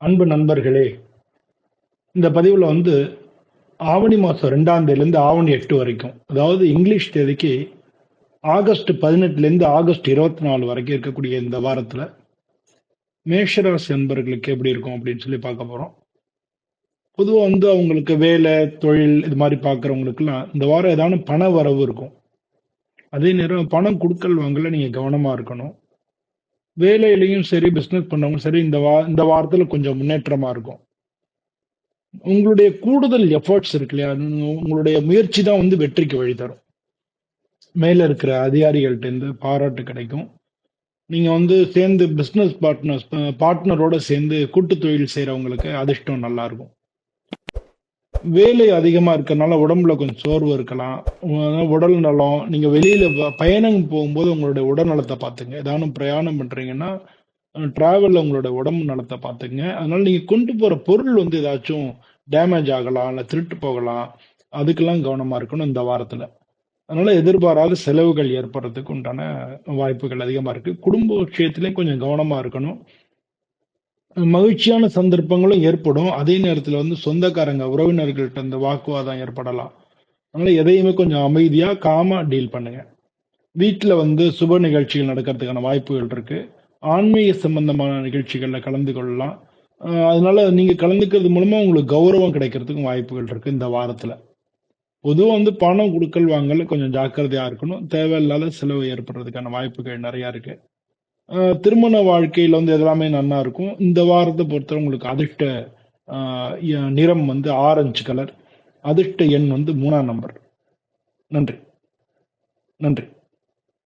அன்பு நண்பர்களே, இந்த பதிவுல ஆவணி மாசம் 2ஆம் தேதியிலிருந்து ஆவணி 8 வரைக்கும், அதாவது இங்கிலீஷ் தேதிக்கு ஆகஸ்ட் 18லேருந்து ஆகஸ்ட் 24 வரைக்கும் இருக்கக்கூடிய இந்த வாரத்துல, மேஷராசி அன்பர்களுக்கு எப்படி இருக்கும் அப்படின்னு சொல்லி பார்க்க போறோம். பொதுவா அவங்களுக்கு வேலை, தொழில் இது மாரி பார்க்குறவங்களுக்குலாம் இந்த வாரம் ஏதான பண வரவு இருக்கும். அதே நேரம் பணம் குடுக்கல் வாங்கல்ல நீங்க கவனமா இருக்கணும். வேலையிலயும் சரி, பிசினஸ் பண்ணவங்களும் சரி, இந்த வாரத்துல கொஞ்சம் முன்னேற்றமா இருக்கும். உங்களுடைய கூடுதல் எஃபர்ட்ஸ் இருக்கு இல்லையா? உங்களுடைய முயற்சி தான் வெற்றிக்கு வழி தரும். மேல இருக்கிற அதிகாரிகள்ட்ட இருந்து பாராட்டு கிடைக்கும். நீங்க சேர்ந்து பிசினஸ் பார்ட்னரோட சேர்ந்து கூட்டு தொழில் செய்றவங்களுக்கு அதிர்ஷ்டம் நல்லா இருக்கும். வேலை அதிகமா இருக்கறனால உடம்புல கொஞ்சம் சோர்வு இருக்கலாம். உடல் நலம், நீங்க வெளியில பயணம் போகும்போது உங்களுடைய உடல் நலத்தை பார்த்துங்க. ஏதானும் பிரயாணம் பண்றீங்கன்னா டிராவல்ல உங்களோட உடம்பு நலத்தை பார்த்துங்க. அதனால நீங்க கொண்டு போற பொருள் ஏதாச்சும் டேமேஜ் ஆகலாம், இல்ல திருட்டு போகலாம். அதுக்கெல்லாம் கவனமா இருக்கணும் இந்த வாரத்துல. அதனால எதிர்பாராத செலவுகள் ஏற்படுறதுக்கு உண்டான வாய்ப்புகள் அதிகமா இருக்கு. குடும்ப விஷயத்திலயும் கொஞ்சம் கவனமா இருக்கணும். மகிழ்ச்சியான சந்தர்ப்பங்களும் ஏற்படும். அதே நேரத்துல சொந்தக்காரங்க, உறவினர்கள்ட்ட இந்த வாக்குவாதம் ஏற்படலாம். அதனால எதையுமே கொஞ்சம் அமைதியா, காமா டீல் பண்ணுங்க. வீட்ல சுப நிகழ்ச்சிகள் நடக்கிறதுக்கான வாய்ப்புகள் இருக்கு. ஆன்மீக சம்பந்தமான நிகழ்ச்சிகள்ல கலந்து கொள்ளலாம். அதனால நீங்க கலந்துக்கிறது மூலமா உங்களுக்கு கௌரவம் கிடைக்கிறதுக்கும் வாய்ப்புகள் இருக்கு இந்த வாரத்துல. பொதுவா பணம் குடுக்கல் வாங்கல்ல கொஞ்சம் ஜாக்கிரதையா இருக்கணும். தேவையில்லாத செலவு ஏற்படுறதுக்கான வாய்ப்புகள் நெறைய இருக்கு. திருமண வாழ்க்கையில எல்லாமே நன்னா இருக்கும். இந்த வாரத்த பொறுத்தவரை உங்களுக்கு அதிர்ஷ்ட அ நிறம் ஆரஞ்சு கலர். அதிர்ஷ்ட எண் 3ஆம் நம்பர். நன்றி. நன்றி.